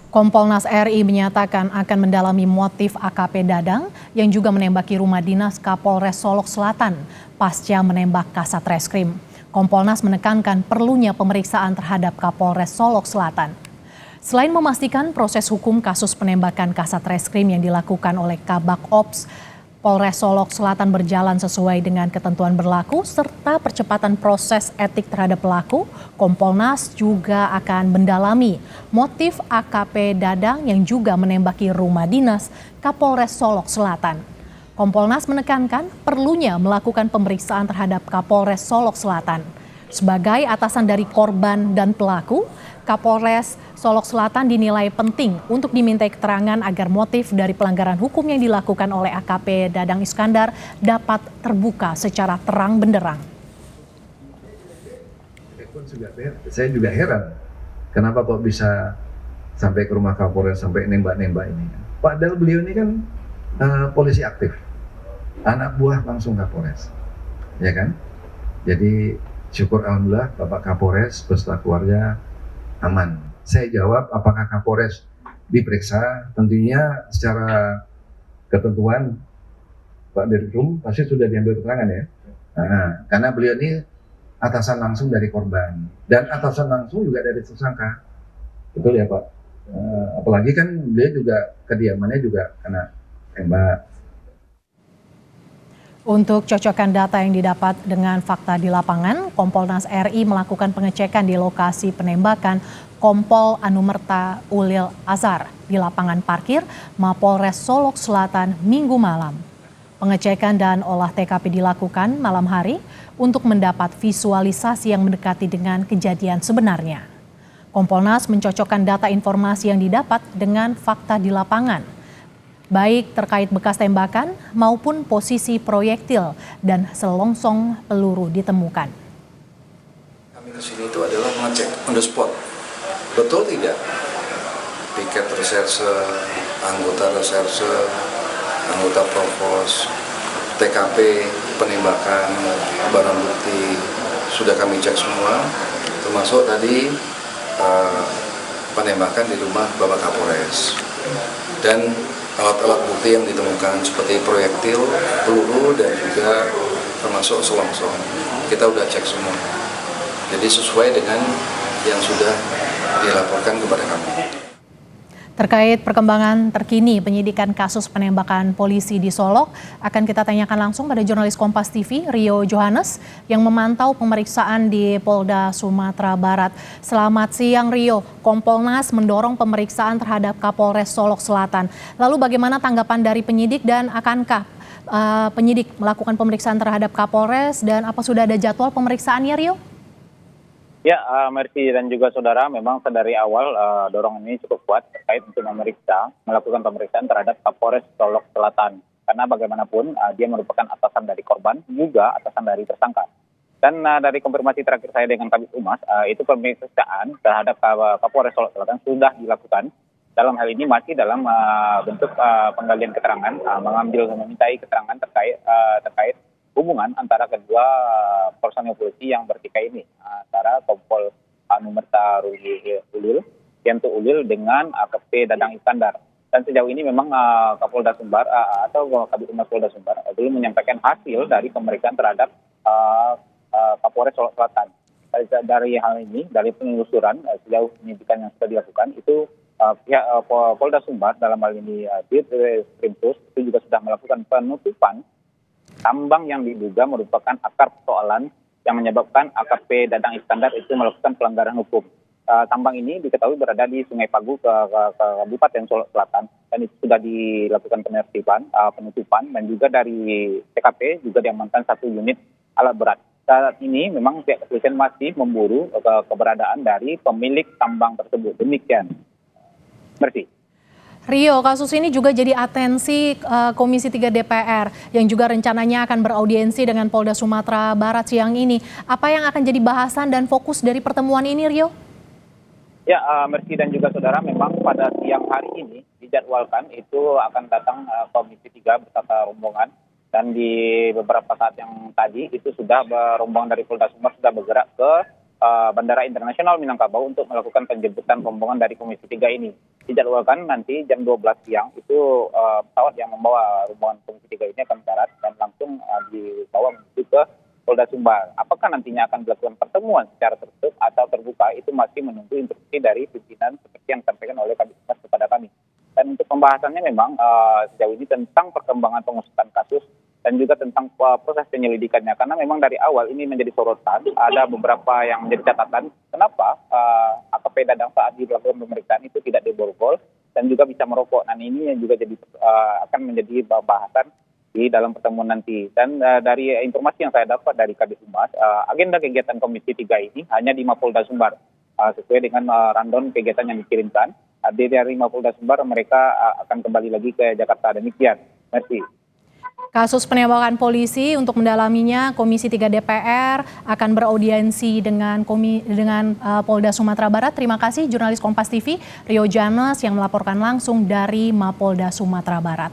Kompolnas RI menyatakan akan mendalami motif AKP Dadang yang juga menembaki rumah dinas Kapolres Solok Selatan pasca menembak Kasat Reskrim. Kompolnas menekankan perlunya pemeriksaan terhadap Kapolres Solok Selatan. Selain memastikan proses hukum kasus penembakan Kasat Reskrim yang dilakukan oleh Kabak Ops Polres Solok Selatan berjalan sesuai dengan ketentuan berlaku serta percepatan proses etik terhadap pelaku, Kompolnas juga akan mendalami motif AKP Dadang yang juga menembaki rumah dinas Kapolres Solok Selatan. Kompolnas menekankan perlunya melakukan pemeriksaan terhadap Kapolres Solok Selatan. Sebagai atasan dari korban dan pelaku, Kapolres Solok Selatan dinilai penting untuk dimintai keterangan agar motif dari pelanggaran hukum yang dilakukan oleh AKP Dadang Iskandar dapat terbuka secara terang benderang. Saya juga heran, kenapa kok bisa sampai ke rumah Kapolres sampai nembak-nembak ini. Padahal beliau ini kan polisi aktif, anak buah langsung Kapolres, ya kan? Jadi syukur alhamdulillah Bapak Kapolres beserta keluarga aman. Saya jawab apakah Kapolres diperiksa, tentunya secara ketentuan Pak Dirkrim pasti sudah diambil keterangan ya. Karena beliau ini atasan langsung dari korban dan atasan langsung juga dari tersangka. Betul ya Pak? Apalagi kan beliau juga kediamannya juga kena tembak. Untuk cocokkan data yang didapat dengan fakta di lapangan, Kompolnas RI melakukan pengecekan di lokasi penembakan Kompol Anumerta Ulil Azhar di lapangan parkir Mapolres Solok Selatan Minggu malam. Pengecekan dan olah TKP dilakukan malam hari untuk mendapat visualisasi yang mendekati dengan kejadian sebenarnya. Kompolnas mencocokkan data informasi yang didapat dengan fakta di lapangan, baik terkait bekas tembakan maupun posisi proyektil dan selongsong peluru ditemukan. Kami kesini itu adalah mengecek on the spot, betul tidak piket reserse, anggota reserse, anggota provos, TKP, penembakan, barang bukti sudah kami cek semua, termasuk tadi penembakan di rumah Bapak Kapolres dan alat-alat bukti yang ditemukan seperti proyektil, peluru, dan juga termasuk selongsong. Kita udah cek semua. Jadi sesuai dengan yang sudah dilaporkan kepada kami. Terkait perkembangan terkini penyidikan kasus penembakan polisi di Solok, akan kita tanyakan langsung pada jurnalis Kompas TV, Rio Johannes, yang memantau pemeriksaan di Polda Sumatera Barat. Selamat siang Rio, Kompolnas mendorong pemeriksaan terhadap Kapolres Solok Selatan. Lalu bagaimana tanggapan dari penyidik dan akankah penyidik melakukan pemeriksaan terhadap Kapolres dan apa sudah ada jadwal pemeriksaannya Rio? Ya, Mercy dan juga saudara, memang dari awal dorongan ini cukup kuat terkait untuk melakukan pemeriksaan terhadap Kapolres Solok Selatan. Karena bagaimanapun dia merupakan atasan dari korban, juga atasan dari tersangka. Dan dari konfirmasi terakhir saya dengan Kabid Humas, itu pemeriksaan terhadap Kapolres Solok Selatan sudah dilakukan. Dalam hal ini masih dalam bentuk penggalian keterangan, memintai keterangan terkait hubungan antara kedua personil polisi yang bertikai ini, antara Kompol Anumerta Ulil, Yanto Ulil dengan AKP Dadang Iskandar. Dan sejauh ini memang Kapolda Sumbar atau Kabid Humas Polda Sumbar belum menyampaikan hasil dari pemeriksaan terhadap Kapolres Solok Selatan. Dari hal ini, dari penelusuran sejauh penyidikan yang sudah dilakukan, itu pihak Polda Sumbar dalam hal ini Ditkrimsus itu juga sudah melakukan penutupan tambang yang diduga merupakan akar persoalan yang menyebabkan AKP Dadang Iskandar itu melakukan pelanggaran hukum. Tambang ini diketahui berada di Sungai Pagu ke Kabupaten Solok Selatan dan itu sudah dilakukan penutupan dan juga dari TKP juga diamankan 1 unit alat berat. Saat ini memang pihak kepolisian masih memburu keberadaan dari pemilik tambang tersebut. Demikian. Mercy. Rio, kasus ini juga jadi atensi Komisi 3 DPR yang juga rencananya akan beraudiensi dengan Polda Sumatera Barat siang ini. Apa yang akan jadi bahasan dan fokus dari pertemuan ini, Rio? Ya, Mercy dan juga saudara, memang pada siang hari ini dijadwalkan itu akan datang Komisi 3 beserta rombongan. Dan di beberapa saat yang tadi itu sudah rombongan dari Polda Sumbar sudah bergerak ke Bandara Internasional Minangkabau untuk melakukan penjemputan rombongan dari Komisi 3 ini. Dijadwalkan nanti jam 12 siang itu pesawat yang membawa rombongan Komisi 3 ini akan mendarat dan langsung dibawa menuju ke Polda Sumbar. Apakah nantinya akan dilakukan pertemuan secara tertutup atau terbuka itu masih menunggu instruksi dari pimpinan seperti yang disampaikan oleh Kabid Humas kepada kami. Dan untuk pembahasannya memang sejauh ini tentang perkembangan pengusutan kasus dan juga tentang proses penyelidikannya. Karena memang dari awal ini menjadi sorotan, ada beberapa yang menjadi catatan kenapa AKP Dadang saat dilakukan pemeriksaan itu tidak diborgol dan juga bisa merokok. Dan ini yang juga akan menjadi bahasan di dalam pertemuan nanti. Dan dari informasi yang saya dapat dari Kabid Humas, agenda kegiatan Komisi 3 ini hanya di Mapolda Sumbar. Sesuai dengan rundown kegiatan yang dikirimkan, dari Mapolda Sumbar mereka akan kembali lagi ke Jakarta. Demikian. Merci. Kasus penembakan polisi untuk mendalaminya Komisi 3 DPR akan beraudiensi dengan Polda Sumatera Barat. Terima kasih jurnalis Kompas TV Rio Janes yang melaporkan langsung dari Mapolda Sumatera Barat.